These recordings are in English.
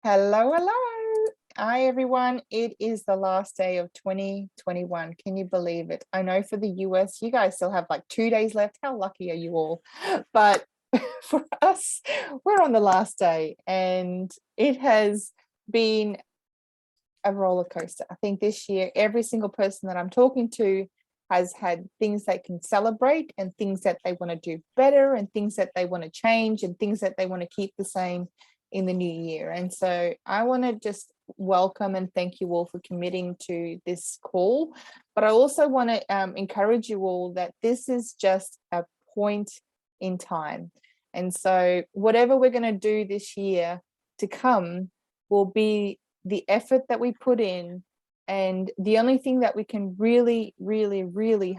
Hello, hello. Hi, everyone. It is the last day of 2021. Can you believe it? I know for the US, you guys still have like 2 days left. How lucky are you all? But for us, we're on the last day, and it has been a roller coaster. I think this year, every single person that I'm talking to has had things they can celebrate and things that they want to do better and things that they want to change and things that they want to keep the same in the new year. And so I want to just welcome and thank you all for committing to this call. But I also want to encourage you all that this is just a point in time. And so whatever we're going to do this year to come will be the effort that we put in, and the only thing that we can really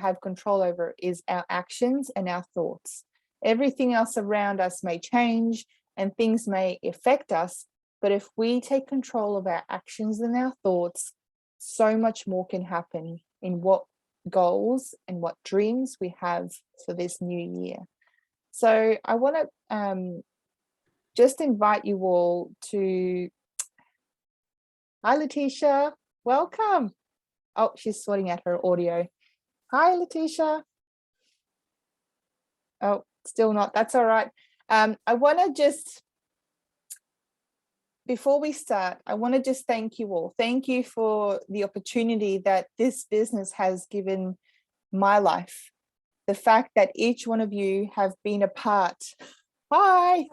have control over is our actions and our thoughts. Everything else around us may change and things may affect us, but if we take control of our actions and our thoughts, so much more can happen in what goals and what dreams we have for this new year. So I want to just invite you all to. Hi, Letitia. Welcome. Oh, she's sorting out her audio. Hi, Letitia. Oh, still not. That's all right. I want to just, before we start, I want to just thank you all. Thank you for the opportunity that this business has given my life. The fact that each one of you have been a part. Hi.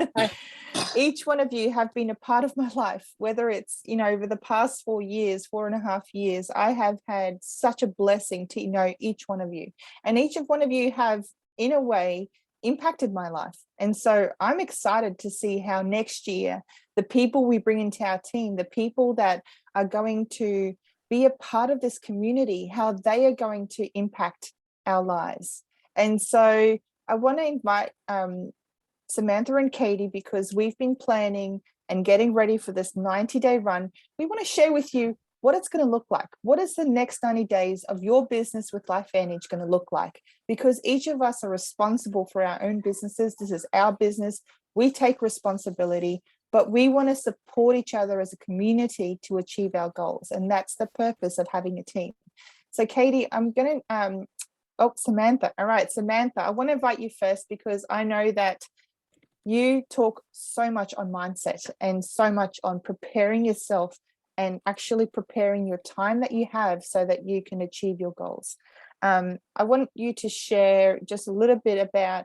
Each one of you have been a part of my life, whether it's, over the past 4.5 years, I have had such a blessing to know each one of you. And each of one of you have, in a way, impacted my life. And so I'm excited to see how next year, the people we bring into our team, the people that are going to be a part of this community, how they are going to impact our lives. And so I want to invite Samantha and Katie, because we've been planning and getting ready for this 90-day run. We want to share with you what it's going to look like. What is the next 90 days of your business with LifeVantage going to look like? Because each of us are responsible for our own businesses. This is our business. We take responsibility, but we want to support each other as a community to achieve our goals. And that's the purpose of having a team. So Katie, I'm going to, Samantha. All right, Samantha, I want to invite you first because I know that you talk so much on mindset and so much on preparing yourself and actually preparing your time that you have so that you can achieve your goals. I want you to share just a little bit about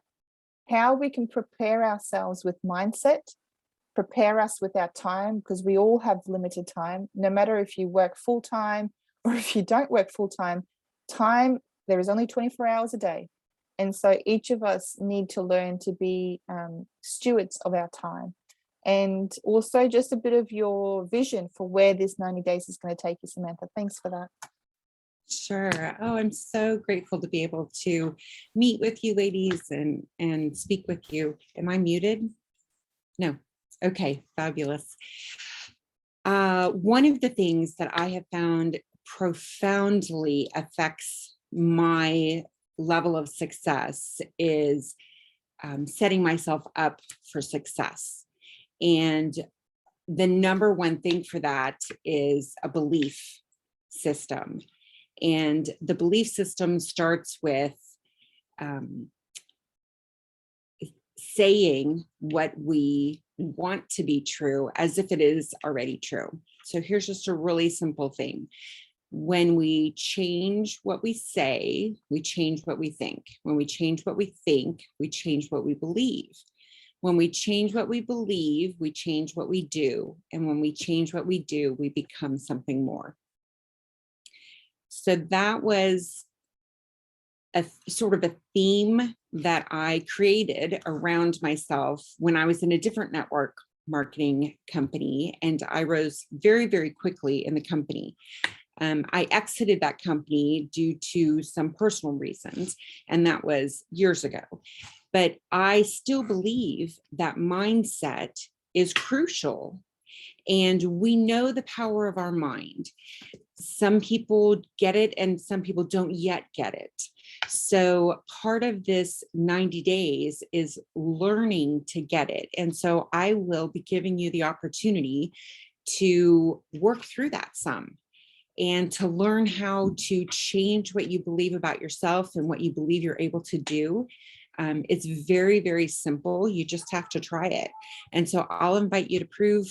how we can prepare ourselves with mindset, prepare us with our time, because we all have limited time, no matter if you work full-time or if you don't work full-time. Time, there is only 24 hours a day. And so each of us need to learn to be stewards of our time. And also just a bit of your vision for where this 90 days is going to take you, Samantha. Thanks for that. Sure. Oh, I'm so grateful to be able to meet with you ladies and speak with you. Am I muted? No. Okay, fabulous. One of the things that I have found profoundly affects my level of success is setting myself up for success. And the number one thing for that is a belief system. And the belief system starts with saying what we want to be true as if it is already true. So here's just a really simple thing. When we change what we say, we change what we think. When we change what we think, we change what we believe. When we change what we believe, we change what we do. And when we change what we do, we become something more. So that was a sort of a theme that I created around myself when I was in a different network marketing company, and I rose very, very quickly in the company. I exited that company due to some personal reasons, and that was years ago. But I still believe that mindset is crucial, and we know the power of our mind. Some people get it and some people don't yet get it. So part of this 90 days is learning to get it. And so I will be giving you the opportunity to work through that some and to learn how to change what you believe about yourself and what you believe you're able to do. It's very, very simple. You just have to try it. And so I'll invite you to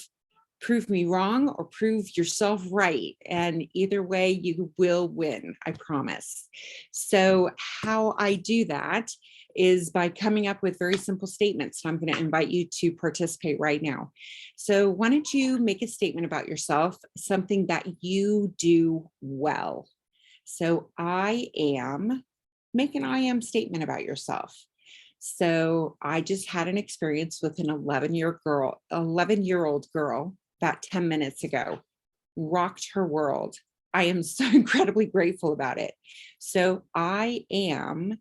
prove me wrong or prove yourself right. And either way, you will win, I promise. So how I do that is by coming up with very simple statements. So I'm going to invite you to participate right now. So why don't you make a statement about yourself, something that you do well. So make an I am statement about yourself. So I just had an experience with an 11-year-old girl about 10 minutes ago, rocked her world. I am so incredibly grateful about it. So I am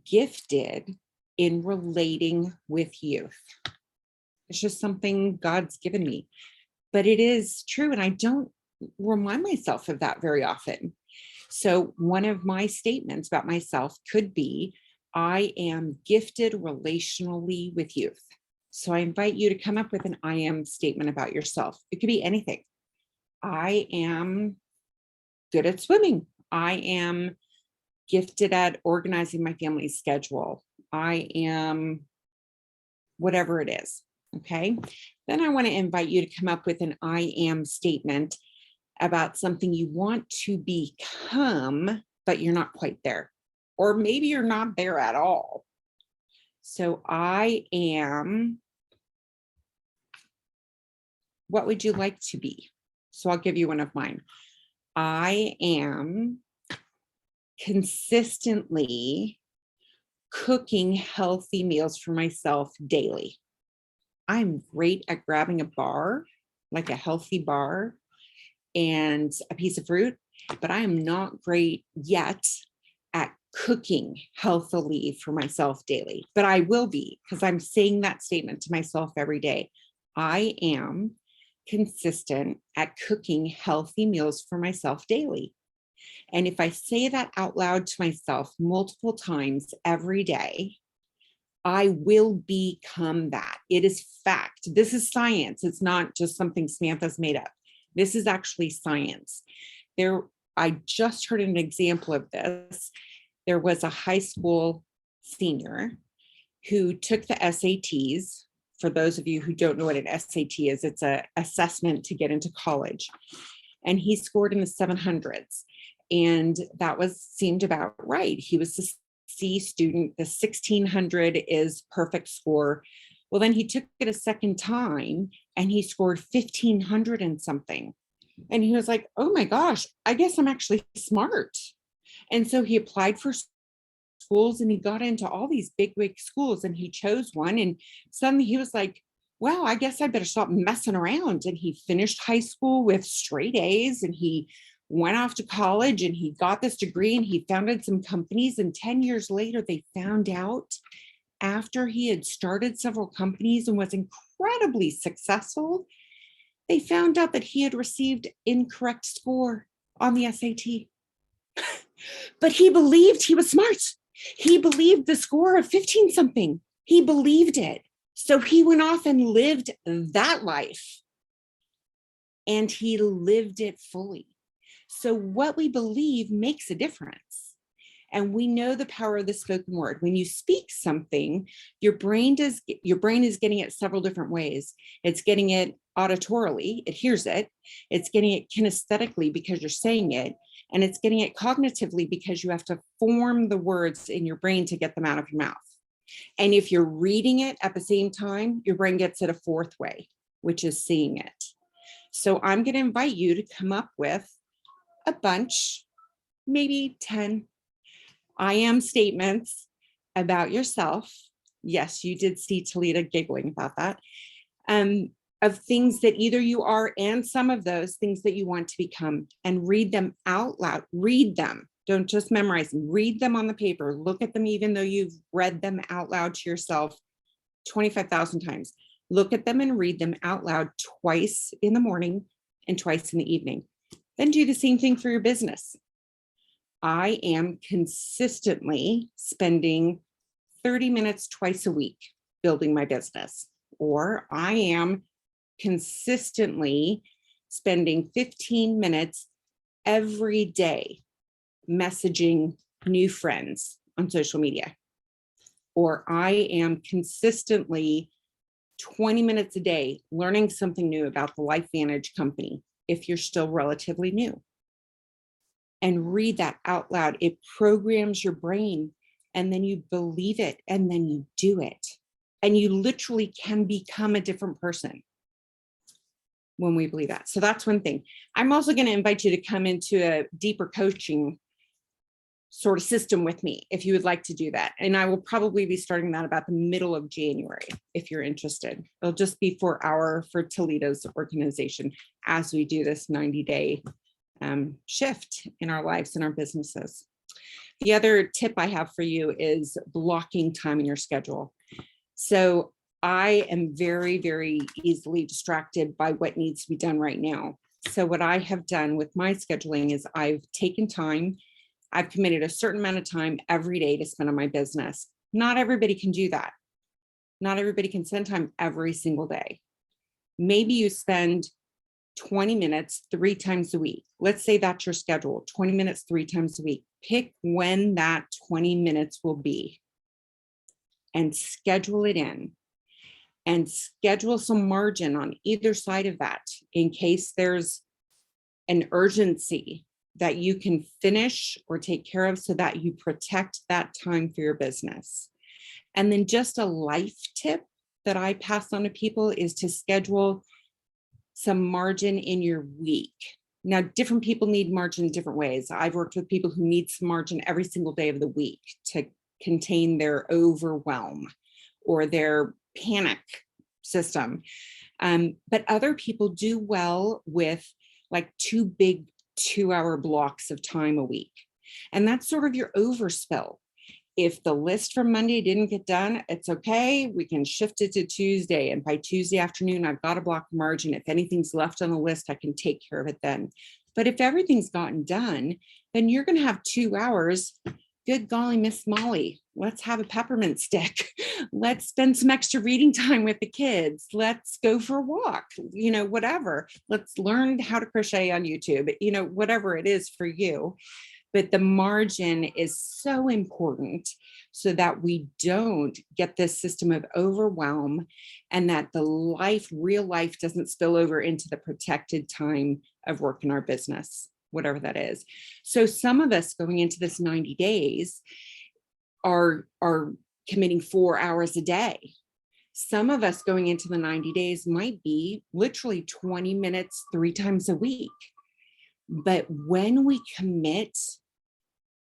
gifted in relating with youth. It's just something God's given me, but it is true. And I don't remind myself of that very often. So one of my statements about myself could be, I am gifted relationally with youth. So I invite you to come up with an I am statement about yourself. It could be anything. I am good at swimming. I am gifted at organizing my family's schedule. I am whatever it is. Okay. Then I want to invite you to come up with an I am statement about something you want to become, but you're not quite there. Or maybe you're not there at all. So I am, what would you like to be? So I'll give you one of mine. I am consistently cooking healthy meals for myself daily. I'm great at grabbing a bar, like a healthy bar and a piece of fruit, but I am not great yet at cooking healthily for myself daily, but I will be, because I'm saying that statement to myself every day. I am consistent at cooking healthy meals for myself daily. And if I say that out loud to myself multiple times every day, I will become that. It is fact. This is science. It's not just something Samantha's made up. This is actually science. I just heard an example of this. There was a high school senior who took the SATs. For those of you who don't know what an SAT is, it's an assessment to get into college. And he scored in the 700s. And that seemed about right. He was a C student. The 1600 is perfect score. Well, then he took it a second time and he scored 1500 and something. And he was like, oh my gosh, I guess I'm actually smart. And so he applied for schools and he got into all these big schools and he chose one. And suddenly he was like, wow, I guess I better stop messing around. And he finished high school with straight A's and he went off to college and he got this degree and he founded some companies. And 10 years later, they found out, after he had started several companies and was incredibly successful, they found out that he had received incorrect score on the SAT. But he believed he was smart. He believed the score of 15 something. He believed it. So he went off and lived that life. And he lived it fully. So what we believe makes a difference. And we know the power of the spoken word. When you speak something, your brain is getting it several different ways. It's getting it auditorily, it hears it. It's getting it kinesthetically because you're saying it. And it's getting it cognitively because you have to form the words in your brain to get them out of your mouth. And if you're reading it at the same time, your brain gets it a fourth way, which is seeing it. So I'm going to invite you to come up with a bunch, maybe 10 I am statements about yourself. Yes, you did see Talita giggling about that. Of things that either you are and some of those things that you want to become, and read them out loud. Read them. Don't just memorize them. Read them on the paper. Look at them even though you've read them out loud to yourself 25,000 times. Look at them and read them out loud twice in the morning and twice in the evening. Then do the same thing for your business. I am consistently spending 30 minutes twice a week building my business, or I am consistently spending 15 minutes every day messaging new friends on social media. Or I am consistently 20 minutes a day learning something new about the LifeVantage company, if you're still relatively new. And read that out loud. It programs your brain, and then you believe it, and then you do it. And you literally can become a different person when we believe that. So that's one thing. I'm also going to invite you to come into a deeper coaching sort of system with me if you would like to do that. And I will probably be starting that about the middle of January if you're interested. It'll just be for Toledo's organization as we do this 90-day shift in our lives and our businesses. The other tip I have for you is blocking time in your schedule. So I am very, very easily distracted by what needs to be done right now. So what I have done with my scheduling is I've taken time, I've committed a certain amount of time every day to spend on my business. Not everybody can do that. Not everybody can spend time every single day. Maybe you spend 20 minutes 3 times a week. Let's say that's your schedule, 20 minutes 3 times a week. Pick when that 20 minutes will be and schedule it in, and schedule some margin on either side of that in case there's an urgency that you can finish or take care of so that you protect that time for your business. And then just a life tip that I pass on to people is to schedule some margin in your week. Now, different people need margin in different ways. I've worked with people who need some margin every single day of the week to contain their overwhelm or their panic system. But other people do well with like 2 big 2-hour blocks of time a week. And that's sort of your overspill. If the list from Monday didn't get done, it's okay. We can shift it to Tuesday. And by Tuesday afternoon, I've got a block of margin. If anything's left on the list, I can take care of it then. But if everything's gotten done, then you're going to have 2 hours. Good golly, Miss Molly, let's have a peppermint stick. Let's spend some extra reading time with the kids. Let's go for a walk, whatever. Let's learn how to crochet on YouTube, whatever it is for you. But the margin is so important so that we don't get this system of overwhelm and that the real life doesn't spill over into the protected time of work in our business, whatever that is. So some of us going into this 90 days are committing 4 hours a day. Some of us going into the 90 days might be literally 20 minutes 3 times a week. But when we commit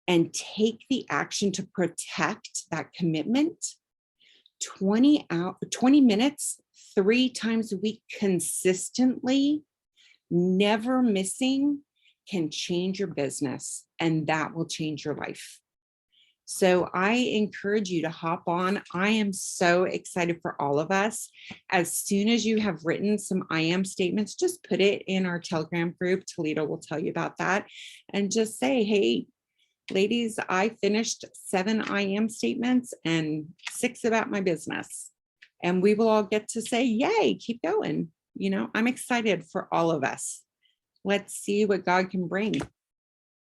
and take the action to protect that commitment, 20 minutes 3 times a week consistently, never missing, can change your business, and that will change your life. So I encourage you to hop on. I am so excited for all of us. As soon as you have written some I am statements, just put it in our Telegram group. Toledo will tell you about that. And just say, hey, ladies, I finished 7 I am statements and 6 about my business. And we will all get to say, yay, keep going. I'm excited for all of us. Let's see what God can bring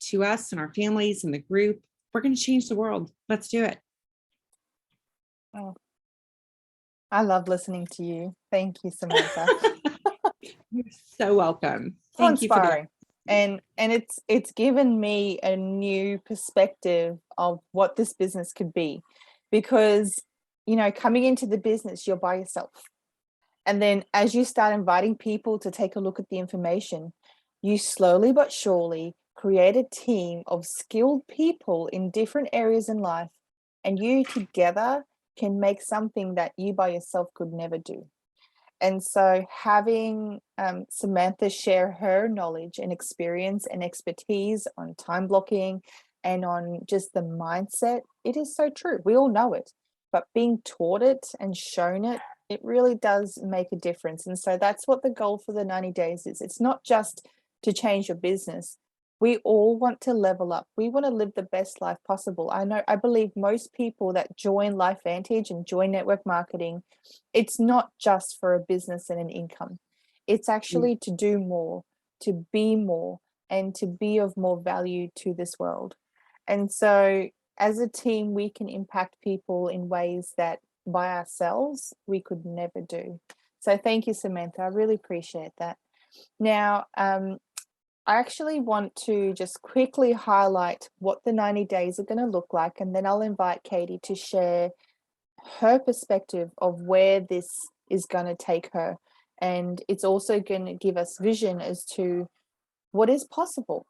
to us and our families and the group. We're going to change the world. Let's do it. Oh, I love listening to you. Thank you, Samantha. You're so welcome. So Thank you for inspiring. And it's given me a new perspective of what this business could be, because coming into the business, you're by yourself. And then as you start inviting people to take a look at the information, you slowly but surely create a team of skilled people in different areas in life, and you together can make something that you by yourself could never do. And so having Samantha share her knowledge and experience and expertise on time blocking and on just the mindset, it is so true. We all know it, but being taught it and shown it, it really does make a difference. And so that's what the goal for the 90 days is. It's not just to change your business. We all want to level up. We want to live the best life possible. I believe most people that join LifeVantage and join network marketing, it's not just for a business and an income. It's actually to do more, to be more, and to be of more value to this world. And so as a team, we can impact people in ways that by ourselves we could never do. So thank you, Samantha. I really appreciate that. Now, I actually want to just quickly highlight what the 90 days are going to look like, and then I'll invite Katie to share her perspective of where this is going to take her. And it's also going to give us vision as to what is possible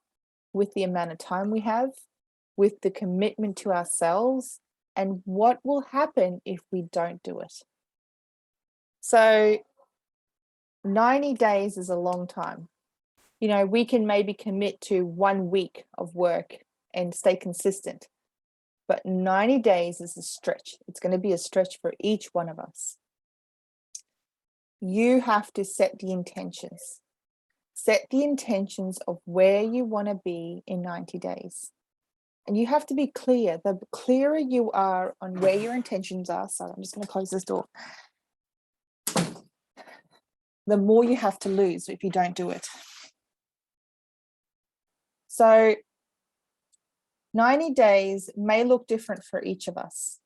with the amount of time we have, with the commitment to ourselves, and what will happen if we don't do it. So 90 days is a long time. You know, we can maybe commit to 1 week of work and stay consistent, but 90 days is a stretch. It's going to be a stretch for each one of us. You have to set the intentions. Set the intentions of where you want to be in 90 days. And you have to be clear. The clearer you are on where your intentions are, sorry, I'm just going to close this door, the more you have to lose if you don't do it. So 90 days may look different for each of us.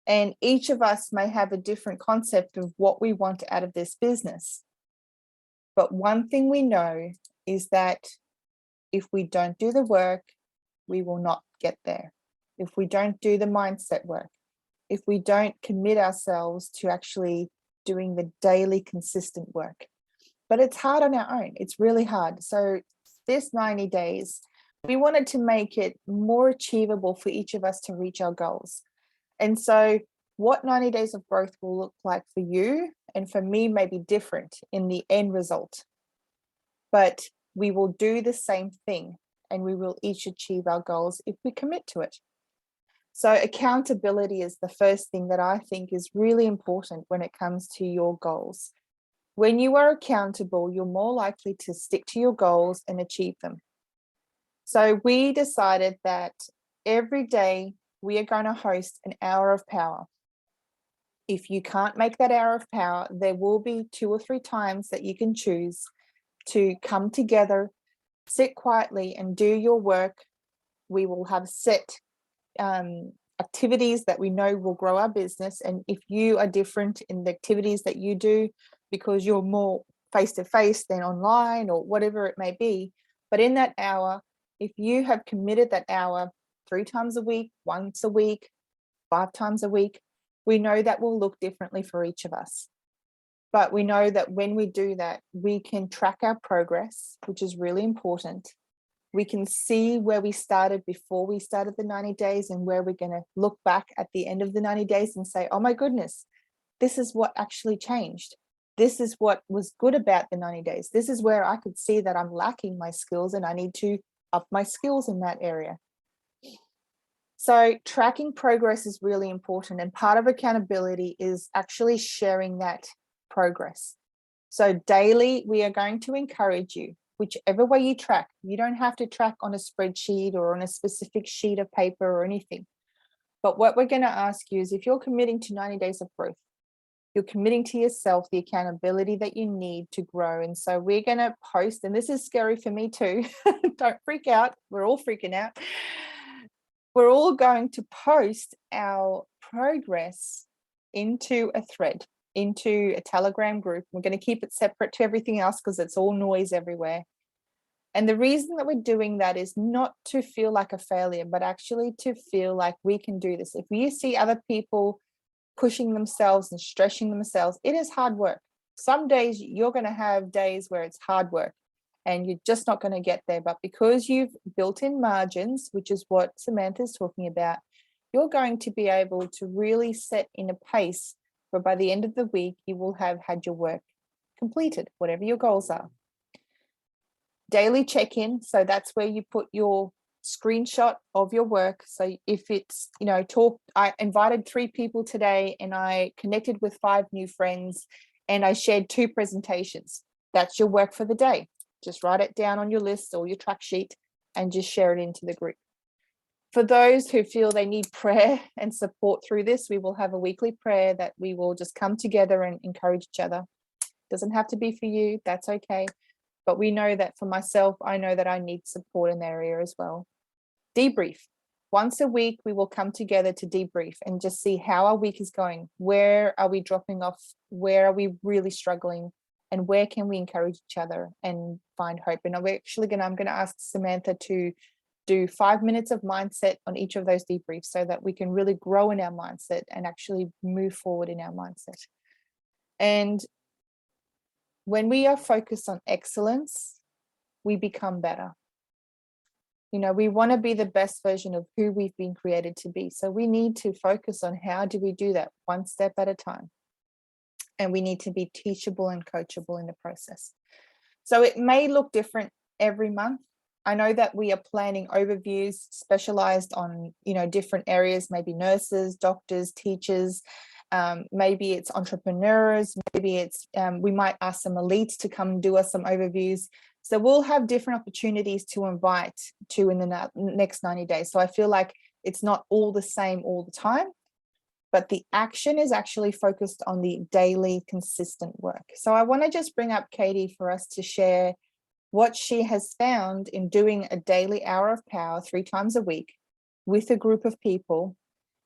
And each of us may have a different concept of what we want out of this business. But one thing we know is that if we don't do the work, we will not get there. If we don't do the mindset work, if we don't commit ourselves to actually doing the daily consistent work. But it's hard on our own. It's really hard. So this 90 days, we wanted to make it more achievable for each of us to reach our goals. And so what 90 days of growth will look like for you and for me may be different in the end result. But we will do the same thing and we will each achieve our goals if we commit to it. So accountability is the first thing that I think is really important when it comes to your goals. When you are accountable, you're more likely to stick to your goals and achieve them. So we decided that every day we are going to host an hour of power. If you can't make that hour of power, there will be 2 or 3 times that you can choose to come together, sit quietly and do your work. We will have set activities that we know will grow our business. And if you are different in the activities that you do, because you're more face-to-face than online or whatever it may be, but in that hour, if you have committed that hour 3 times a week, once a week, 5 times a week, we know that will look differently for each of us. But we know that when we do that, we can track our progress, which is really important. We can see where we started before we started the 90 days and where we're going to look back at the end of the 90 days and say, oh my goodness, this is what actually changed. This is what was good about the 90 days. This is where I could see that I'm lacking my skills and I need to up my skills in that area. So tracking progress is really important. And part of accountability is actually sharing that progress. So daily, we are going to encourage you, whichever way you track. You don't have to track on a spreadsheet or on a specific sheet of paper or anything. But what we're going to ask you is if you're committing to 90 days of growth, you're committing to yourself the accountability that you need to grow. And so we're going to post, and this is scary for me too. Don't freak out. We're all freaking out. We're all going to post our progress into a thread, into a Telegram group. We're going to keep it separate to everything else because it's all noise everywhere. And the reason that we're doing that is not to feel like a failure, but actually to feel like we can do this. If you see other people pushing themselves and stretching themselves, it is hard work. Some days you're going to have days where it's hard work and you're just not going to get there. But because you've built in margins, which is what Samantha's talking about, you're going to be able to really set in a pace where by the end of the week, you will have had your work completed, whatever your goals are. Daily check-in. So that's where you put your screenshot of your work. So if it's, I invited 3 people today and I connected with 5 new friends and I shared 2 presentations. That's your work for the day. Just write it down on your list or your track sheet and just share it into the group. For those who feel they need prayer and support through this, we will have a weekly prayer that we will just come together and encourage each other. Doesn't have to be for you, that's okay. But we know that for myself, I know that I need support in that area as well. Debrief. Once a week, we will come together to debrief and just see how our week is going. Where are we dropping off? Where are we really struggling? And where can we encourage each other and find hope? And I'm going to ask Samantha to do 5 minutes of mindset on each of those debriefs so that we can really grow in our mindset and actually move forward in our mindset. And when we are focused on excellence, we become better. You know, we want to be the best version of who we've been created to be. So we need to focus on how do we do that one step at a time. And we need to be teachable and coachable in the process. So it may look different every month. I know that we are planning overviews specialized on, you know, different areas, maybe nurses, doctors, teachers, maybe it's entrepreneurs, maybe it's, we might ask some elites to come do us some overviews. So we'll have different opportunities to invite to in the next 90 days. So I feel like it's not all the same all the time, but the action is actually focused on the daily consistent work. So I want to just bring up Katie for us to share what she has found in doing a daily hour of power 3 times a week with a group of people,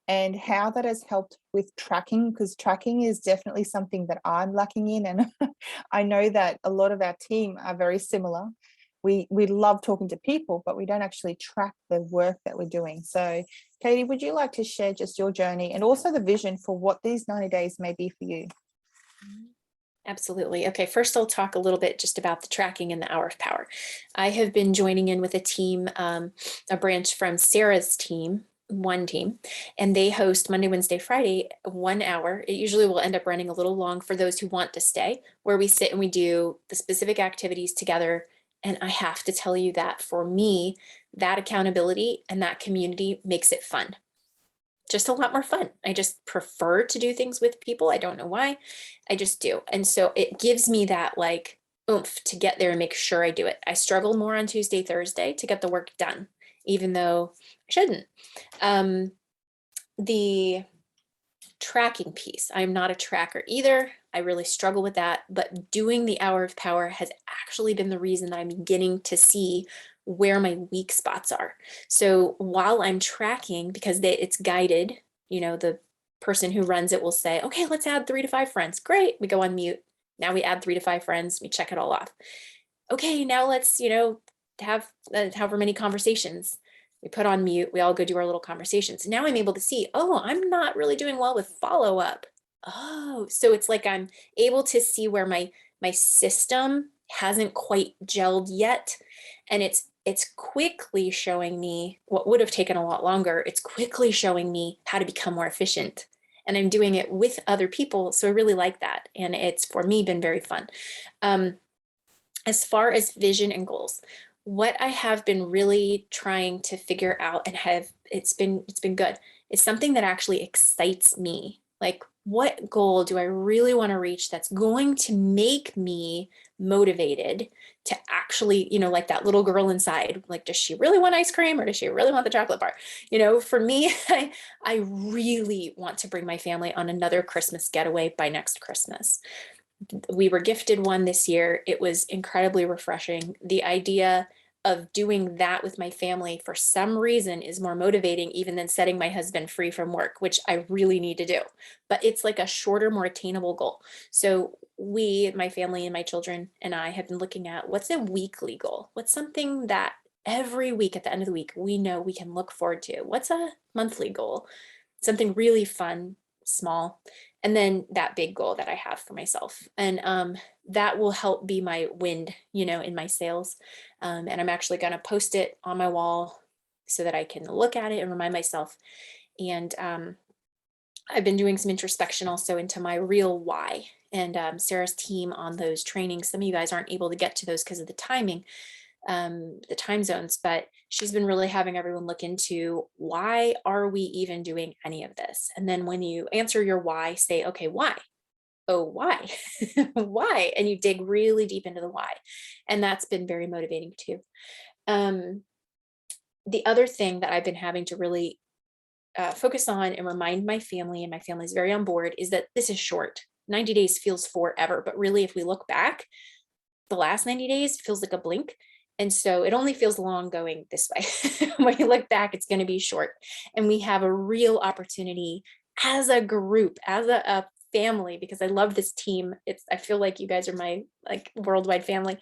and how that has helped with tracking, because tracking is definitely something that I'm lacking in. And I know that a lot of our team are very similar. We love talking to people, but we don't actually track the work that we're doing. So Katie, would you like to share just your journey and also the vision for what these 90 days may be for you? Absolutely. Okay, first I'll talk a little bit just about the tracking and the hour of power. I have been joining in with a team, a branch from Sarah's team, one team, and they host Monday, Wednesday, Friday, 1 hour. It usually will end up running a little long for those who want to stay, where we sit and we do the specific activities together. And I have to tell you that for me, that accountability and that community makes it fun. Just a lot more fun. I just prefer to do things with people. I don't know why. I just do. And so it gives me that like oomph to get there and make sure I do it. I struggle more on Tuesday, Thursday to get the work done, even though I shouldn't. The tracking piece, I'm not a tracker either. I really struggle with that, but doing the hour of power has actually been the reason that I'm beginning to see where my weak spots are. So while I'm tracking, because it's guided, you know, the person who runs it will say, okay, let's add 3 to 5 friends. Great. We go on mute. Now we add 3 to 5 friends. We check it all off. Okay, now let's, you know, have however many conversations. We put on mute. We all go do our little conversations. Now I'm able to see, oh, I'm not really doing well with follow up. Oh, so it's like I'm able to see where my system hasn't quite gelled yet. And it's quickly showing me what would have taken a lot longer. It's quickly showing me how to become more efficient. And I'm doing it with other people. So I really like that. And it's, for me, been very fun. As far as vision and goals, what I have been really trying to figure out and it's been good. It's something that actually excites me. Like, what goal do I really want to reach that's going to make me motivated to actually, you know, like that little girl inside, like, does she really want ice cream or does she really want the chocolate bar? You know, for me, I really want to bring my family on another Christmas getaway by next Christmas. We were gifted one this year. It was incredibly refreshing. The idea of doing that with my family for some reason is more motivating even than setting my husband free from work, which I really need to do. But it's like a shorter, more attainable goal. So we, my family and my children and I, have been looking at what's a weekly goal? What's something that every week at the end of the week we know we can look forward to? What's a monthly goal? Something really fun, small. And then that big goal that I have for myself. And that will help be my wind, you know, in my sails. And I'm actually going to post it on my wall so that I can look at it and remind myself. And I've been doing some introspection also into my real why. And Sarah's team on those trainings, some of you guys aren't able to get to those because of the timing, the time zones, but she's been really having everyone look into, why are we even doing any of this? And then when you answer your why, say, okay, why? Oh, why? Why? And you dig really deep into the why. And that's been very motivating too. The other thing that I've been having to really focus on and remind my family, and my family is very on board, is that this is short. 90 days feels forever, but really, if we look back, the last 90 days feels like a blink. And so it only feels long going this way. When you look back, it's going to be short. And we have a real opportunity as a group, as a family, because I love this team. I feel like you guys are my like worldwide family,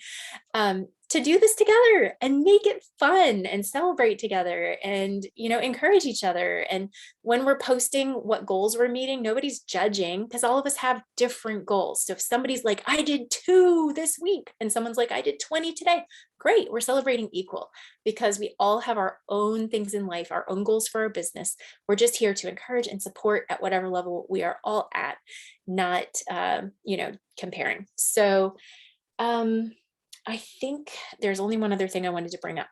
to do this together and make it fun and celebrate together and, encourage each other. And when we're posting what goals we're meeting, nobody's judging, because all of us have different goals. So if somebody's like, I did 2 this week, and someone's like, I did 20 today, great. We're celebrating equal, because we all have our own things in life, our own goals for our business. We're just here to encourage and support at whatever level we are all at, not, comparing. So, I think there's only one other thing I wanted to bring up,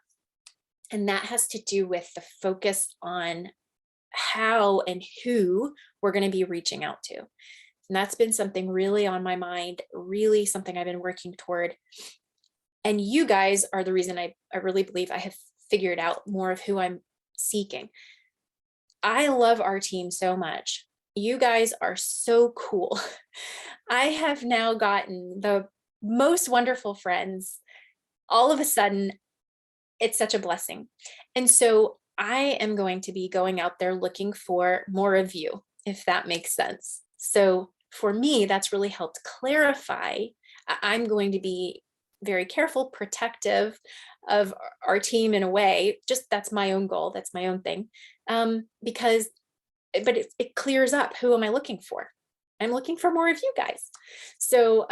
and that has to do with the focus on how and who we're going to be reaching out to. And that's been something really on my mind, really something I've been working toward. And you guys are the reason I really believe I have figured out more of who I'm seeking. I love our team so much. You guys are so cool. I have now gotten the most wonderful friends. All of a sudden, it's such a blessing. And so I am going to be going out there looking for more of you, if that makes sense. So for me, that's really helped clarify. I'm going to be very careful, protective of our team in a way. Just that's my own goal. That's my own thing. But it clears up, who am I looking for? I'm looking for more of you guys. So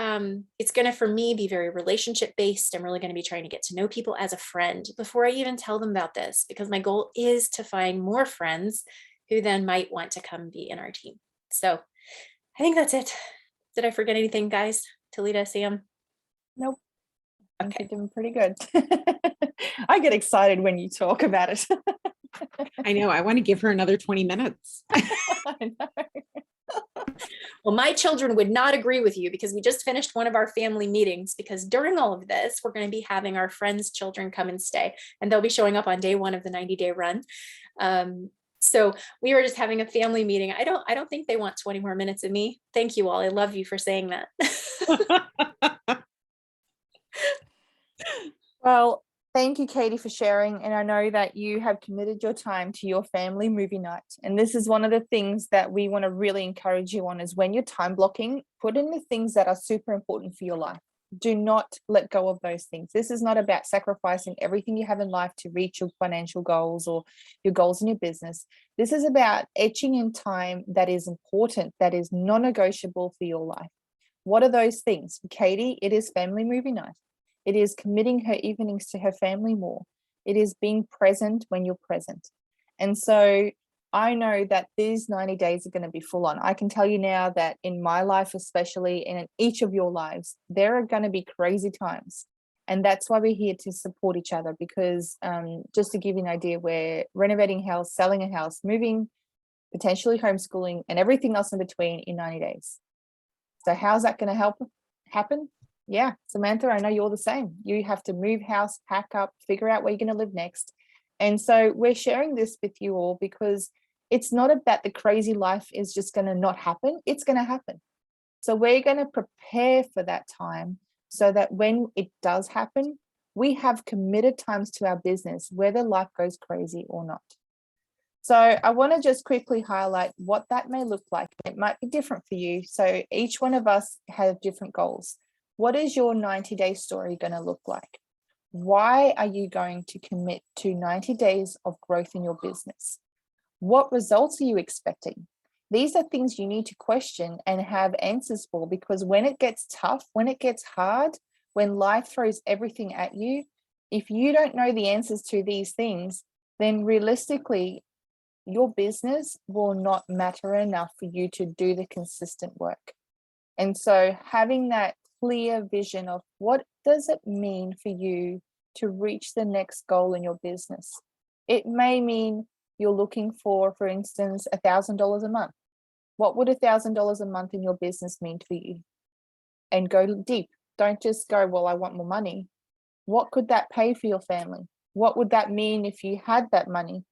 it's going to, for me, be very relationship based. I'm really going to be trying to get to know people as a friend before I even tell them about this, because my goal is to find more friends who then might want to come be in our team. So I think that's it. Did I forget anything, guys? Talita, Sam? Nope. I think Okay. you're doing pretty good. I get excited when you talk about it. I know. I want to give her another 20 minutes. I know. Well, my children would not agree with you, because we just finished one of our family meetings, because during all of this, we're going to be having our friends' children come and stay, and they'll be showing up on day 1 of the 90-day run. So we were just having a family meeting. I don't think they want 20 more minutes of me. Thank you all. I love you for saying that. Well, thank you, Katie, for sharing. And I know that you have committed your time to your family movie night. And this is one of the things that we want to really encourage you on, is when you're time blocking, put in the things that are super important for your life. Do not let go of those things. This is not about sacrificing everything you have in life to reach your financial goals or your goals in your business. This is about etching in time that is important, that is non-negotiable for your life. What are those things? For Katie, it is family movie night. It is committing her evenings to her family more. It is being present when you're present. And so I know that these 90 days are going to be full on. I can tell you now that in my life, especially, and in each of your lives, there are going to be crazy times. And that's why we're here to support each other, because just to give you an idea, we're renovating a house, selling a house, moving, potentially homeschooling, and everything else in between in 90 days. So how's that going to help happen? Yeah, Samantha, I know you're the same. You have to move house, pack up, figure out where you're going to live next. And so we're sharing this with you all because it's not about the crazy life is just going to not happen. It's going to happen. So we're going to prepare for that time so that when it does happen, we have committed times to our business, whether life goes crazy or not. So I want to just quickly highlight what that may look like. It might be different for you. So each one of us have different goals. What is your 90-day story going to look like? Why are you going to commit to 90 days of growth in your business? What results are you expecting? These are things you need to question and have answers for, because when it gets tough, when it gets hard, when life throws everything at you, if you don't know the answers to these things, then realistically, your business will not matter enough for you to do the consistent work. And so having that clear vision of what does it mean for you to reach the next goal in your business? It may mean you're looking for instance, $1,000 a month. What would $1,000 a month in your business mean for you? And go deep. Don't just go, well, I want more money. What could that pay for your family? What would that mean if you had that money?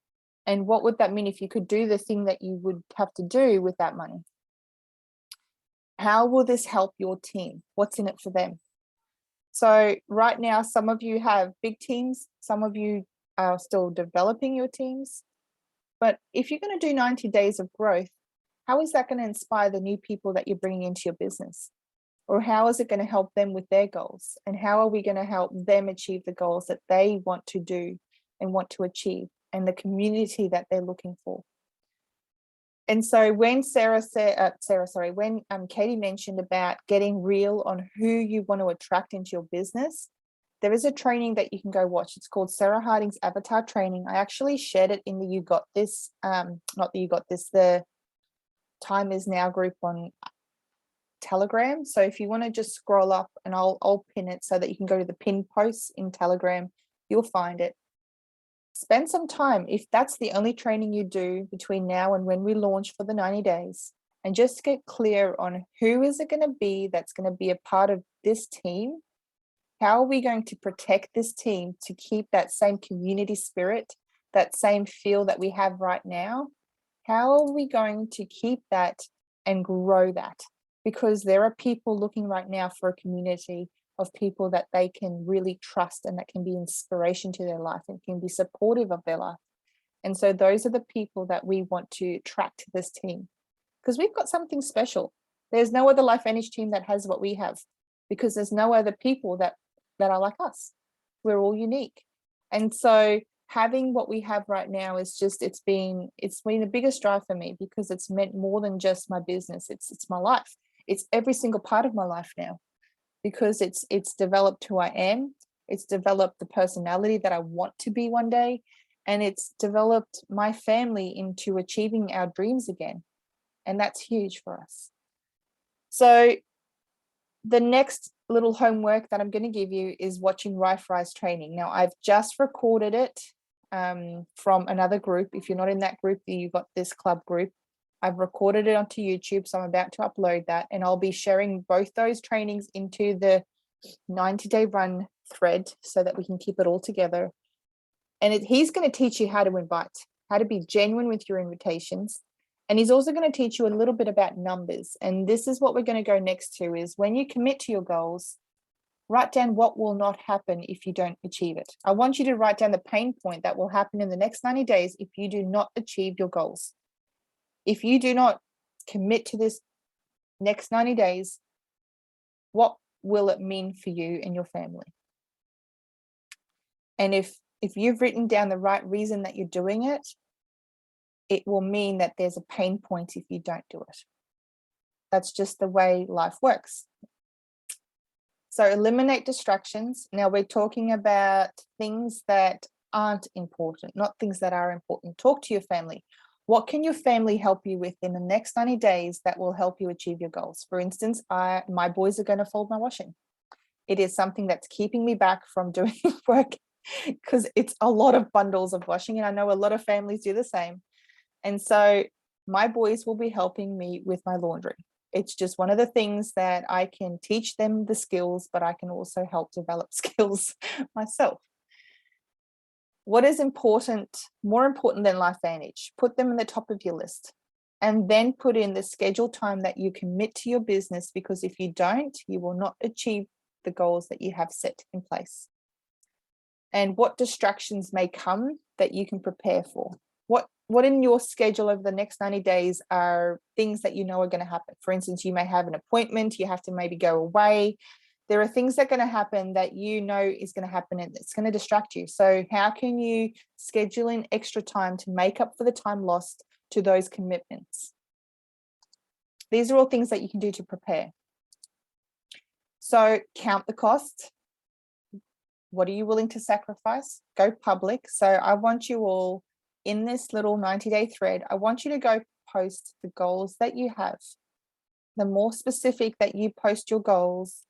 And what would that mean if you could do the thing that you would have to do with that money? How will this help your team? What's in it for them? So right now, some of you have big teams, some of you are still developing your teams. But if you're going to do 90 days of growth, how is that going to inspire the new people that you're bringing into your business? Or how is it going to help them with their goals? And how are we going to help them achieve the goals that they want to do and want to achieve, and the community that they're looking for? And so when when Katie mentioned about getting real on who you want to attract into your business, there is a training that you can go watch. It's called Sarah Harding's Avatar Training. I actually shared it in the You Got This, the Time Is Now group on Telegram. So if you want to just scroll up, and I'll pin it so that you can go to the pin posts in Telegram, you'll find it. Spend some time, if that's the only training you do between now and when we launch for the 90 days, and just get clear on who is it going to be that's going to be a part of this team. How are we going to protect this team to keep that same community spirit, that same feel that we have right now? How are we going to keep that and grow that? Because there are people looking right now for a community of people that they can really trust and that can be inspiration to their life and can be supportive of their life. And so those are the people that we want to attract to this team, because we've got something special. There's no other LifeVantage team that has what we have, because there's no other people that are like us. We're all unique. And so having what we have right now is just, it's been the biggest drive for me, because it's meant more than just my business. It's my life. It's every single part of my life now, because it's developed who I am. It's developed the personality that I want to be one day. And it's developed my family into achieving our dreams again. And that's huge for us. So the next little homework that I'm going to give you is watching Rife Rise training. Now, I've just recorded it from another group. If you're not in that group, you got this club group. I've recorded it onto YouTube, so I'm about to upload that, and I'll be sharing both those trainings into the 90-day run thread so that we can keep it all together. And he's going to teach you how to invite, how to be genuine with your invitations. And he's also going to teach you a little bit about numbers. And this is what we're going to go next to, is when you commit to your goals, write down what will not happen if you don't achieve it. I want you to write down the pain point that will happen in the next 90 days if you do not achieve your goals. If you do not commit to this next 90 days, what will it mean for you and your family? And if you've written down the right reason that you're doing it, it will mean that there's a pain point if you don't do it. That's just the way life works. So eliminate distractions. Now we're talking about things that aren't important, not things that are important. Talk to your family. What can your family help you with in the next 90 days that will help you achieve your goals? For instance, my boys are going to fold my washing. It is something that's keeping me back from doing work, because it's a lot of bundles of washing, and I know a lot of families do the same. And so my boys will be helping me with my laundry. It's just one of the things that I can teach them the skills, but I can also help develop skills myself. What is important, more important than LifeVantage? Put them in the top of your list, and then put in the scheduled time that you commit to your business, because if you don't, you will not achieve the goals that you have set in place. And what distractions may come that you can prepare for. What in your schedule over the next 90 days are things that you know are going to happen? For instance, you may have an appointment, you have to maybe go away. There are things that are going to happen that you know is going to happen, and it's going to distract you. So how can you schedule in extra time to make up for the time lost to those commitments? These are all things that you can do to prepare. So count the cost. What are you willing to sacrifice? Go public. So I want you all, in this little 90-day thread, I want you to go post the goals that you have. The more specific that you post your goals,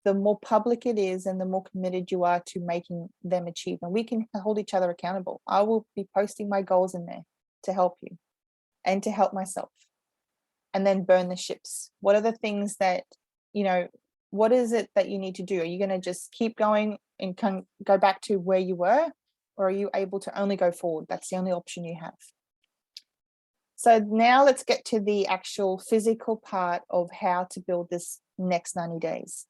the more public it is and the more committed you are to making them achieve. And we can hold each other accountable. I will be posting my goals in there to help you and to help myself. And then burn the ships. What are the things that, what is it that you need to do? Are you going to just keep going and go back to where you were? Or are you able to only go forward? That's the only option you have. So now let's get to the actual physical part of how to build this next 90 days.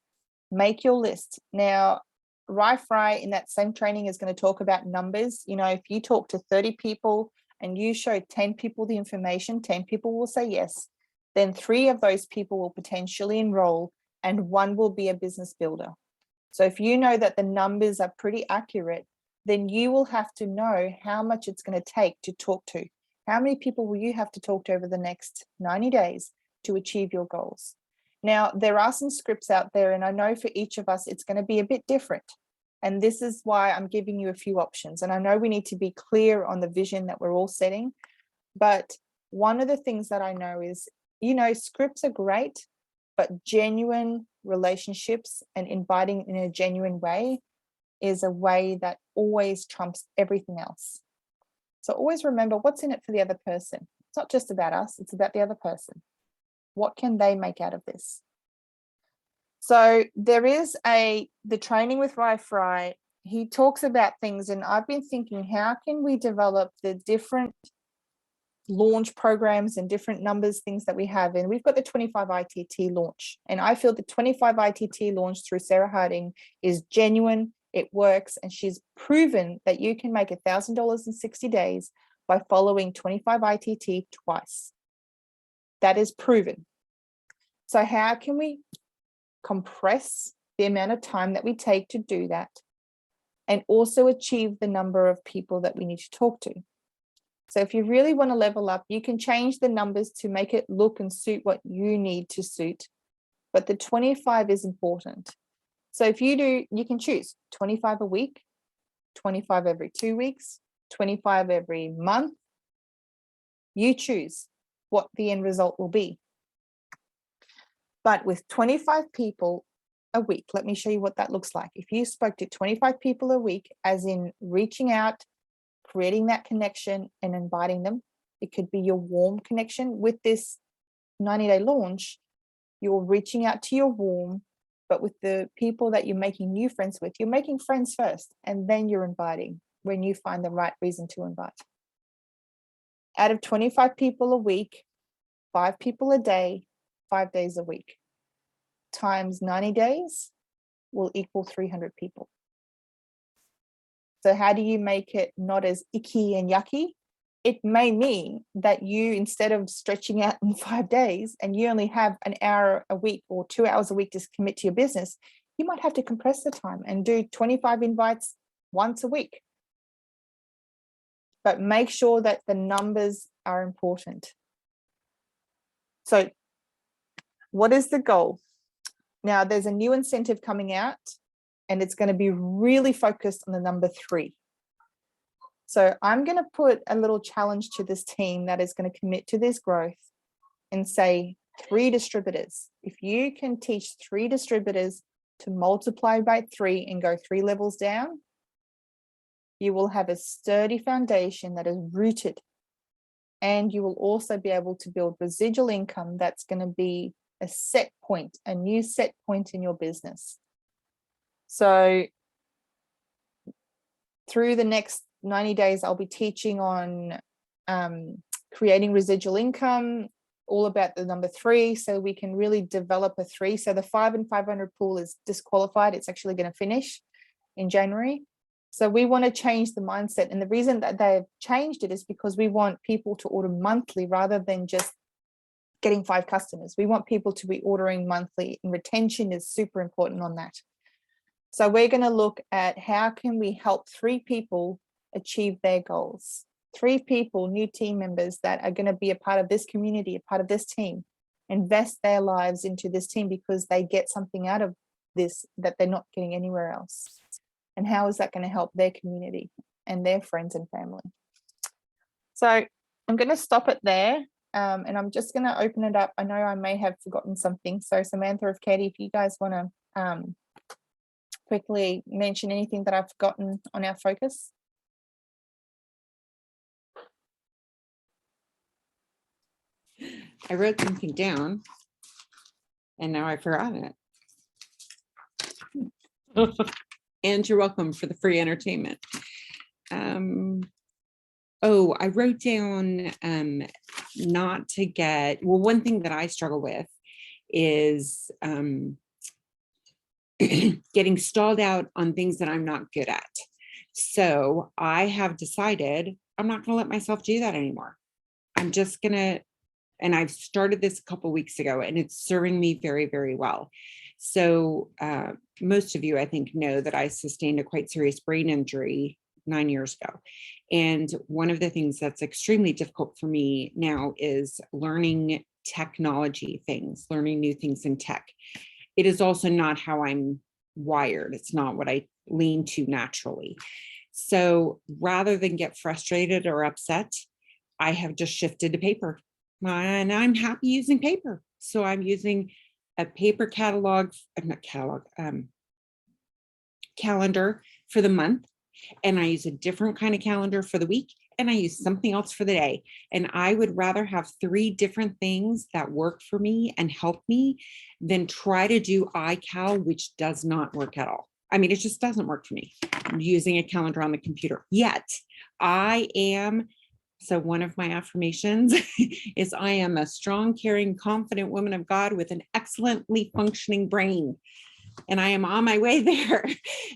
Make your list. Now, Fry in that same training is going to talk about numbers. You know, if you talk to 30 people and you show 10 people the information, 10 people will say yes, then 3 of those people will potentially enroll and 1 will be a business builder. So if you know that the numbers are pretty accurate, then you will have to know how much it's going to take to talk to. How many people will you have to talk to over the next 90 days to achieve your goals? Now, there are some scripts out there, and I know for each of us, it's going to be a bit different. And this is why I'm giving you a few options. And I know we need to be clear on the vision that we're all setting. But one of the things that I know is, you know, scripts are great, but genuine relationships and inviting in a genuine way is a way that always trumps everything else. So always remember what's in it for the other person. It's not just about us, it's about the other person. What can they make out of this? So there is the training with Fry. He talks about things, and I've been thinking, how can we develop the different launch programs and different numbers, things that we have? And we've got the 25 ITT launch. And I feel the 25 ITT launch through Sarah Harding is genuine, it works, and she's proven that you can make $1,000 in 60 days by following 25 ITT twice. That is proven. So how can we compress the amount of time that we take to do that and also achieve the number of people that we need to talk to? So if you really want to level up, you can change the numbers to make it look and suit what you need to suit. But the 25 is important. So if you do, you can choose 25 a week, 25 every 2 weeks, 25 every month. You choose what the end result will be. But with 25 people a week, let me show you what that looks like. If you spoke to 25 people a week, as in reaching out, creating that connection and inviting them, it could be your warm connection. With this 90-day launch, you're reaching out to your warm, but with the people that you're making new friends with, you're making friends first, and then you're inviting when you find the right reason to invite. Out of 25 people a week, 5 people a day, 5 days a week, times 90 days will equal 300 people. So how do you make it not as icky and yucky? It may mean that you, instead of stretching out in 5 days and you only have an hour a week or 2 hours a week to commit to your business, you might have to compress the time and do 25 invites once a week. But make sure that the numbers are important. So what is the goal? Now, there's a new incentive coming out, and it's going to be really focused on the number 3. So I'm going to put a little challenge to this team that is going to commit to this growth and say 3 distributors. If you can teach 3 distributors to multiply by 3 and go 3 levels down, you will have a sturdy foundation that is rooted. And you will also be able to build residual income that's going to be a set point, a new set point in your business. So through the next 90 days, I'll be teaching on creating residual income, all about the number 3, so we can really develop a 3. So the 5 and 500 pool is disqualified. It's actually going to finish in January. So we want to change the mindset. And the reason that they've changed it is because we want people to order monthly rather than just getting 5 customers. We want people to be ordering monthly, and retention is super important on that. So we're going to look at how can we help 3 people achieve their goals. 3 people, new team members that are going to be a part of this community, a part of this team, invest their lives into this team because they get something out of this that they're not getting anywhere else. And how is that going to help their community and their friends and family? So I'm going to stop it there. And I'm just going to open it up. I know I may have forgotten something. So Samantha or Katie, if you guys want to quickly mention anything that I've forgotten on our focus. I wrote something down and now I forgot it. And you're welcome for the free entertainment. Oh, I wrote down not to get, well, one thing that I struggle with is getting stalled out on things that I'm not good at. So I have decided I'm not going to let myself do that anymore. I'm just going to, and I've started this a couple weeks ago, and it's serving me very, very well. So most of you, I think, know that I sustained a quite serious brain injury 9 years ago. And one of the things that's extremely difficult for me now is learning technology things, learning new things in tech. It is also not how I'm wired. It's not what I lean to naturally. So rather than get frustrated or upset, I have just shifted to paper, and I'm happy using paper. So I'm using a paper catalog, not catalog, calendar for the month. And I use a different kind of calendar for the week. And I use something else for the day. And I would rather have 3 different things that work for me and help me than try to do iCal, which does not work at all. I mean, it just doesn't work for me. I'm using a calendar on the computer. Yet I am, so one of my affirmations is I am a strong, caring, confident woman of God with an excellently functioning brain. And I am on my way there.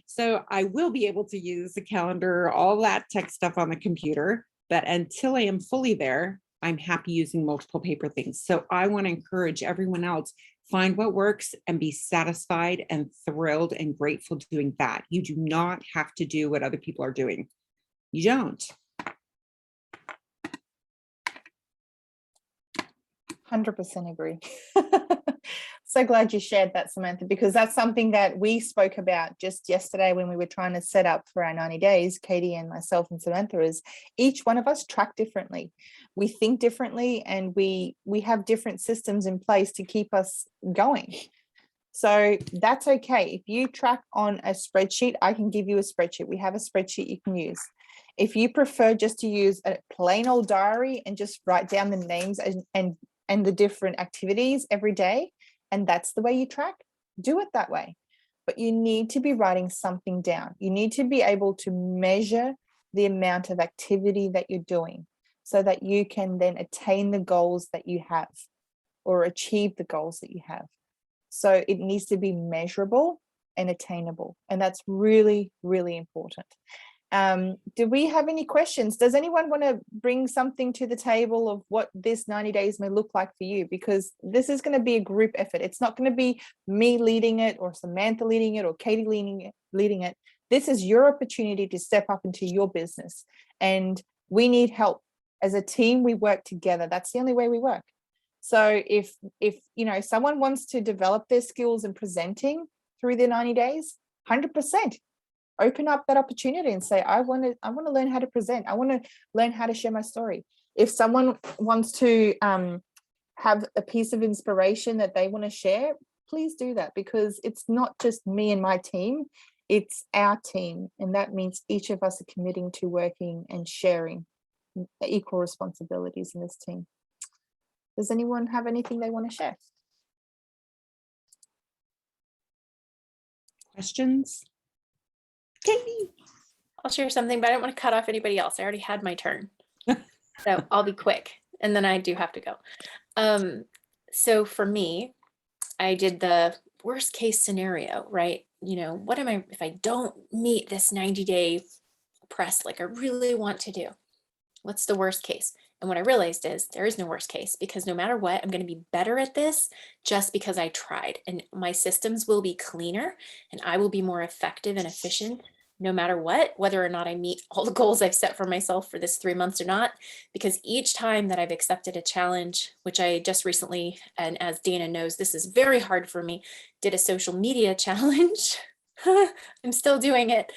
So I will be able to use the calendar, all that tech stuff on the computer. But until I am fully there, I'm happy using multiple paper things. So I want to encourage everyone else, find what works and be satisfied and thrilled and grateful doing that. You do not have to do what other people are doing. You don't. 100% agree. So glad you shared that, Samantha, because that's something that we spoke about just yesterday when we were trying to set up for our 90 days, Katie and myself and Samantha, is each one of us track differently. We think differently, and we have different systems in place to keep us going. So that's okay. If you track on a spreadsheet, I can give you a spreadsheet. We have a spreadsheet you can use. If you prefer just to use a plain old diary and just write down the names and the different activities every day, and that's the way you track, do it that way. But you need to be writing something down. You need to be able to measure the amount of activity that you're doing so that you can then attain the goals that you have or achieve the goals that you have. So it needs to be measurable and attainable. And that's really, really important. Do we have any questions? Does anyone want to bring something to the table of what this 90 days may look like for you? Because this is going to be a group effort. It's not going to be me leading it or Samantha leading it or Katie leading it. This is your opportunity to step up into your business. And we need help. As a team, we work together. That's the only way we work. So if someone wants to develop their skills in presenting through the 90 days, 100%. Open up that opportunity and say, I want to learn how to present. I want to learn how to share my story. If someone wants to have a piece of inspiration that they want to share, please do that, because it's not just me and my team, it's our team. And that means each of us are committing to working and sharing equal responsibilities in this team. Does anyone have anything they want to share? Questions? Katie. I'll share something, but I don't want to cut off anybody else. I already had my turn. So I'll be quick, and then I do have to go. So for me, I did the worst case scenario, right? What am I, if I don't meet this 90-day press like I really want to do? What's the worst case? And what I realized is there is no worst case, because no matter what, I'm going to be better at this just because I tried, and my systems will be cleaner and I will be more effective and efficient no matter what, whether or not I meet all the goals I've set for myself for this 3 months or not. Because each time that I've accepted a challenge, which I just recently, and as Dana knows, this is very hard for me, did a social media challenge. I'm still doing it.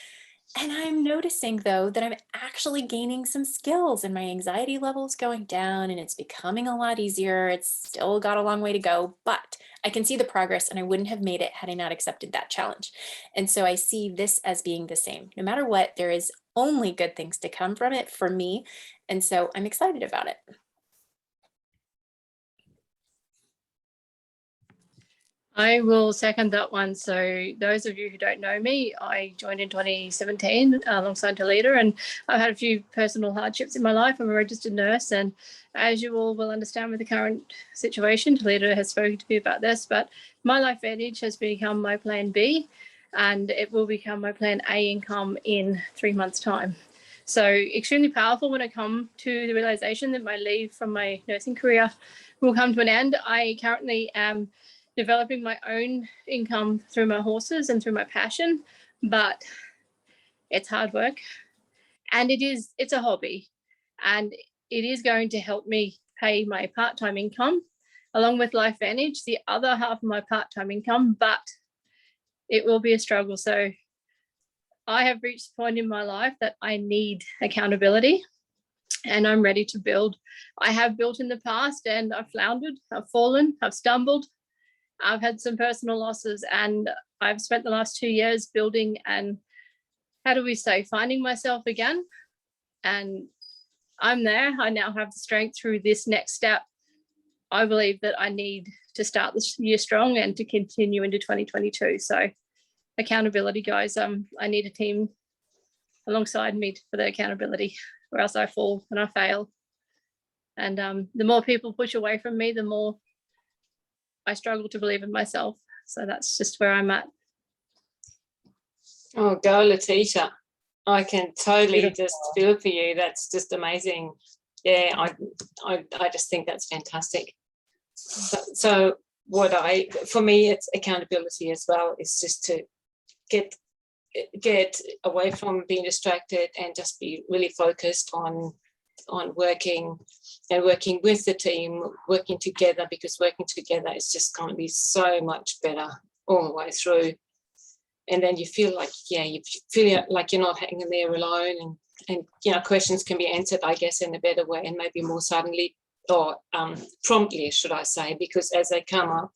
And I'm noticing, though, that I'm actually gaining some skills, and my anxiety level is going down, and it's becoming a lot easier. It's still got a long way to go, but I can see the progress, and I wouldn't have made it had I not accepted that challenge. And so I see this as being the same. No matter what, there is only good things to come from it for me. And so I'm excited about it. I will second that one. So those of you who don't know me, I joined in 2017 alongside Talita, and I've had a few personal hardships in my life. I'm a registered nurse, and as you all will understand with the current situation, Talita has spoken to me about this, but my Life Advantage has become my plan B, and it will become my plan A income in 3 months' time. So extremely powerful when I come to the realization that my leave from my nursing career will come to an end. I currently am developing my own income through my horses and through my passion, but it's hard work, and it's a hobby, and it is going to help me pay my part-time income along with Life Advantage, the other half of my part-time income, but it will be a struggle. So I have reached the point in my life that I need accountability, and I'm ready to build. I have built in the past, and I've floundered, I've fallen, I've stumbled, I've had some personal losses, and I've spent the last 2 years building and, how do we say, finding myself again. And I'm there. I now have the strength through this next step. I believe that I need to start this year strong and to continue into 2022. So accountability, guys. I need a team alongside me for the accountability, or else I fall and I fail. And the more people push away from me, the more I struggle to believe in myself. So that's just where I'm at. Oh, go Letitia. I can totally Beautiful. just feel for you. That's just amazing. Yeah, I just think that's fantastic. So for me, it's accountability as well. It's just to get away from being distracted and just be really focused on working with the team, working together, because working together is just going to be so much better all the way through. And then you feel like, you feel like you're not hanging there alone, and questions can be answered, I guess, in a better way, and maybe more suddenly, or promptly, should I say, because as they come up,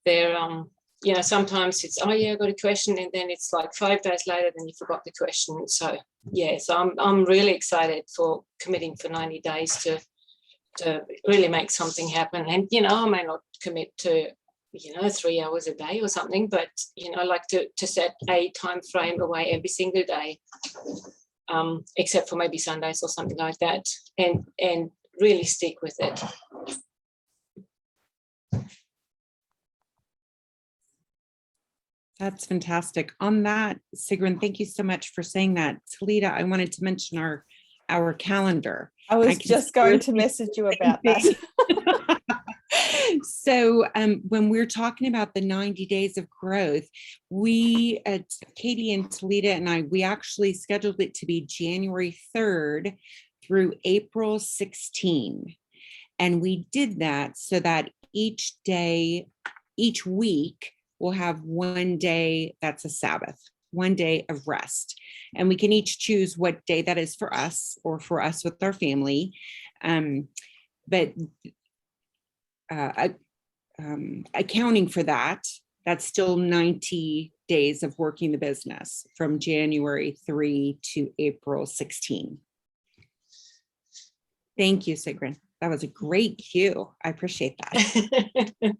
they're sometimes it's, oh yeah, I got a question, and then it's like 5 days later, then you forgot the question. So I'm really excited for committing for 90 days to really make something happen. And I may not commit to 3 hours a day or something, but I like to set a time frame away every single day, except for maybe Sundays or something like that, and really stick with it. That's fantastic. On that, Sigrun, thank you so much for saying that. Talita, I wanted to mention our calendar. I was can just going to seriously message you about that. So when we're talking about the 90 days of growth, we, Katie and Talita and I, we actually scheduled it to be January 3rd through April 16. And we did that so that each week, we'll have one day that's a Sabbath, one day of rest. And we can each choose what day that is for us, or for us with our family. But accounting for that, that's still 90 days of working the business from January 3 to April 16. Thank you, Sigrun. That was a great cue. I appreciate that.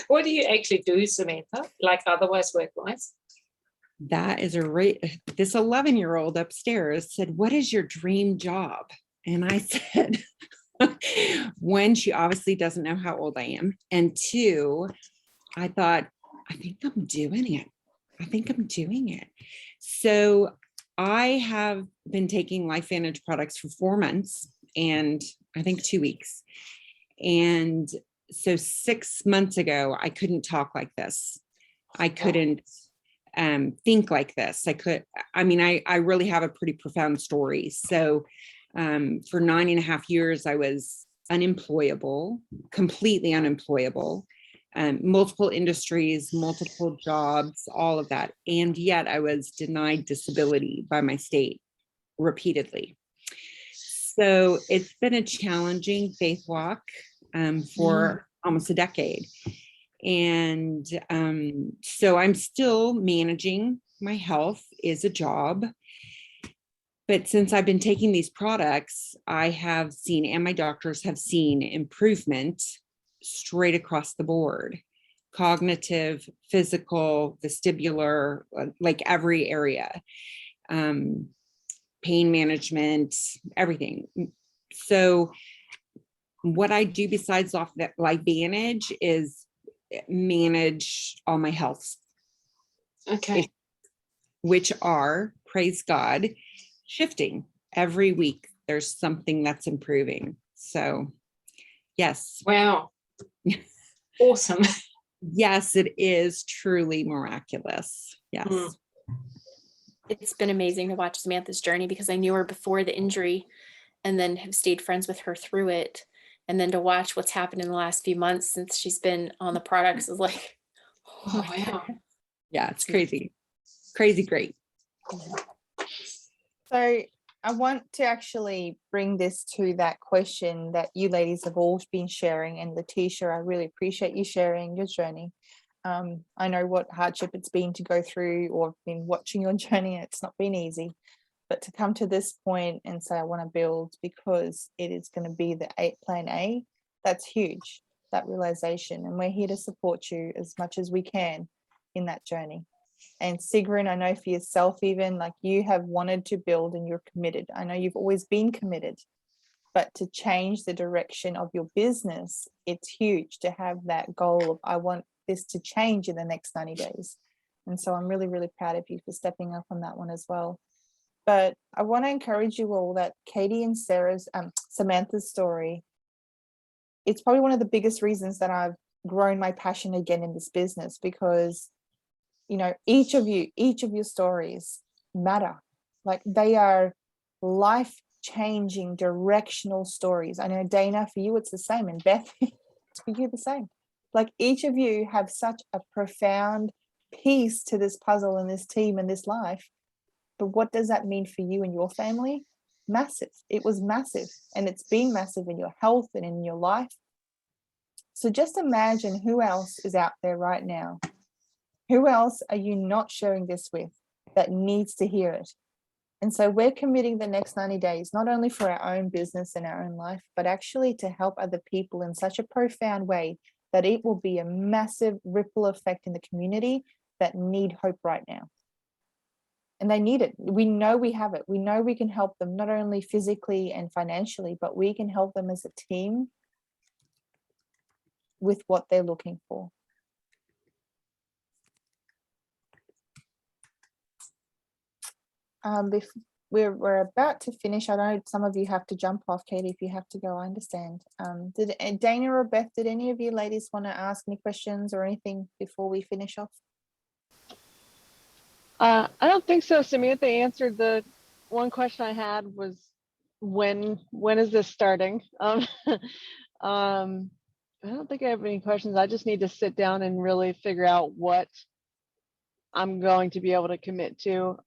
What do you actually do, Samantha? Like otherwise work-wise? That is this 11-year-old upstairs said, "What is your dream job?" And I said, one, she obviously doesn't know how old I am. And two, I thought, I think I'm doing it. So I have been taking Life Advantage products for 4 months and I think 2 weeks. And so 6 months ago, I couldn't talk like this. I couldn't think like this. I really have a pretty profound story. So for 9.5 years, I was unemployable, completely unemployable, multiple industries, multiple jobs, all of that. And yet I was denied disability by my state repeatedly. So it's been a challenging faith walk for almost a decade. And so I'm still managing my health is a job. But since I've been taking these products, I have seen, and my doctors have seen, improvement straight across the board. cognitive, physical, vestibular, like every area, pain management, everything. So what I do besides off that LifeVantage is manage all my health, Okay. which are, praise God, shifting every week. There's something that's improving. So yes, Wow. Awesome. yes, it is truly miraculous. Yes. Mm. It's been amazing to watch Samantha's journey because I knew her before the injury and then have stayed friends with her through it. And then to watch what's happened in the last few months since she's been on the products is like, Oh, wow. Yeah, it's crazy. Crazy great. So I want to actually bring this to that question that you ladies have all been sharing. And Letitia, I really appreciate you sharing your journey. I know what hardship it's been to go through, or been watching your journey. It's not been easy, but to come to this point and say, I want to build because it is going to be the plan A, that's huge, that realization. And we're here to support you as much as we can in that journey. And Sigrun, I know for yourself, even like you have wanted to build and you're committed. I know you've always been committed, but to change the direction of your business, it's huge to have that goal of, I want this to change in the next 90 days. And so I'm really, really proud of you for stepping up on that one as well. But I want to encourage you all that Katie and Samantha's story, it's probably one of the biggest reasons that I've grown my passion again in this business, because you know, each of your stories matter. Like they are life-changing, directional stories. I know, Dana, for you, it's the same. And Beth, it's for you the same. Like each of you have such a profound piece to this puzzle and this team and this life. But what does that mean for you and your family? Massive. It was massive. And it's been massive in your health and in your life. So just imagine who else is out there right now. Who else are you not sharing this with that needs to hear it? And so we're committing the next 90 days, not only for our own business and our own life, but actually to help other people in such a profound way that it will be a massive ripple effect in the community that need hope right now. And they need it. We know we have it. We know we can help them not only physically and financially, but we can help them as a team with what they're looking for. We're about to finish. I know some of you have to jump off. Katie, if you have to go, I understand. Did Dana or Beth, did any of you ladies want to ask any questions or anything before we finish off? I don't think so. Samantha answered the one question I had, was when is this starting? I don't think I have any questions. I just need to sit down and really figure out what I'm going to be able to commit to.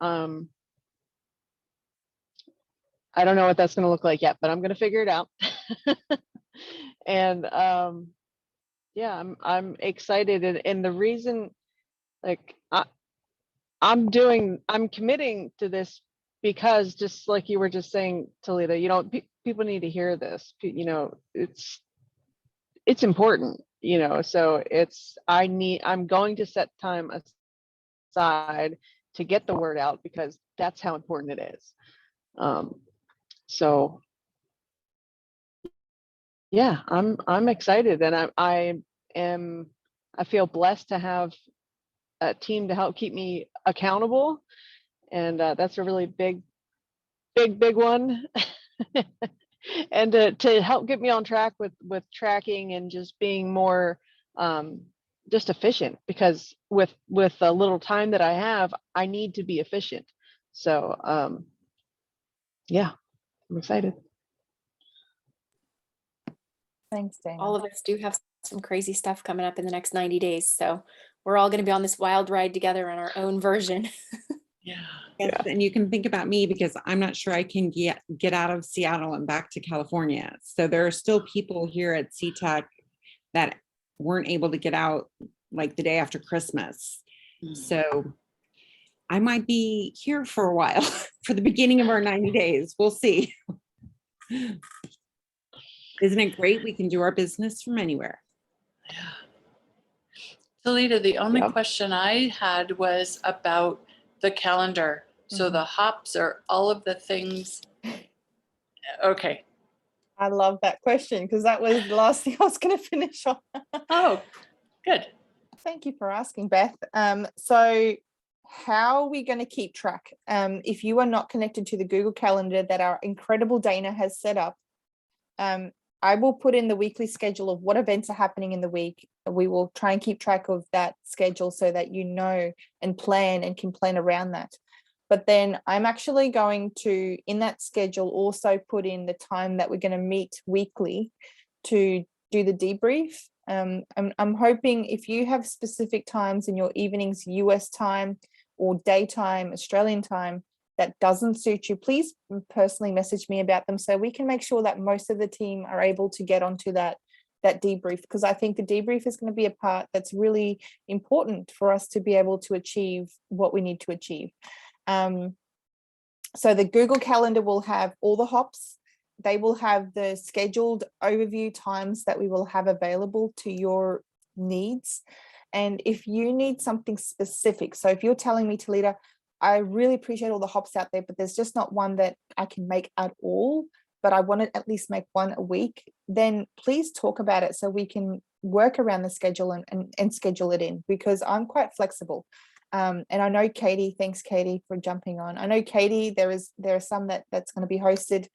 I don't know what that's going to look like yet, but I'm going to figure it out. And yeah, I'm excited. And the reason, like, I'm committing to this because, just like you were just saying, Talita, you know, people need to hear this. You know, it's important, you know, so I'm going to set time aside to get the word out, because that's how important it is. So yeah, I'm excited, and I feel blessed to have a team to help keep me accountable, and that's a really big one. And to help get me on track with tracking and just being more just efficient, because with the little time that I have, I need to be efficient. So yeah, I'm excited. Thanks, Dana. all of us do have some crazy stuff coming up in the next 90 days. So we're all going to be on this wild ride together in our own version. Yes, and you can think about me, because I'm not sure I can get out of Seattle and back to California. So there are still people here at CTEC that weren't able to get out like the day after Christmas. So I might be here for a while for the beginning of our 90 days. We'll see. Isn't it great? We can do our business from anywhere. Talita, the only Yep. question I had was about the calendar. So the hops are all of the things. Okay. I love that question because that was the last thing I was going to finish on. Oh, good. Thank you for asking, Beth. So how are we going to keep track? If you are not connected to the Google Calendar that our incredible Dana has set up, I will put in the weekly schedule of what events are happening in the week. We will try and keep track of that schedule so that you know and plan and can plan around that. But then I'm actually going to, in that schedule, also put in the time that we're going to meet weekly to do the debrief. I'm hoping if you have specific times in your evenings, US time or daytime, Australian time, that doesn't suit you, please personally message me about them so we can make sure that most of the team are able to get onto that debrief, because I think the debrief is going to be a part that's really important for us to be able to achieve what we need to achieve. So the Google Calendar will have all the hops. They will have the scheduled overview times that we will have available to your needs. And if you need something specific, so if you're telling me, Talita, I really appreciate all the hops out there, but there's just not one that I can make at all, but I want to at least make one a week, then please talk about it so we can work around the schedule and schedule it in, because I'm quite flexible. And I know Katie, thanks Katie for jumping on. I know Katie, there are some that's going to be hosted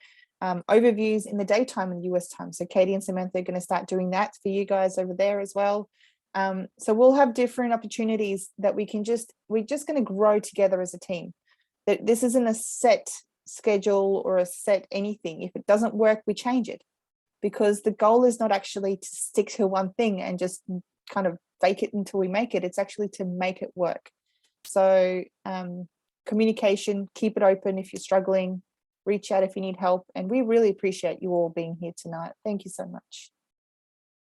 overviews in the daytime and US time. So Katie and Samantha are going to start doing that for you guys over there as well. So we'll have different opportunities that we're just going to grow together as a team. That this isn't a set schedule or a set anything. If it doesn't work, we change it, because the goal is not actually to stick to one thing and just kind of fake it until we make it. It's actually to make it work. So communication, keep it open. If you're struggling, reach out if you need help. And we really appreciate you all being here tonight. Thank you so much.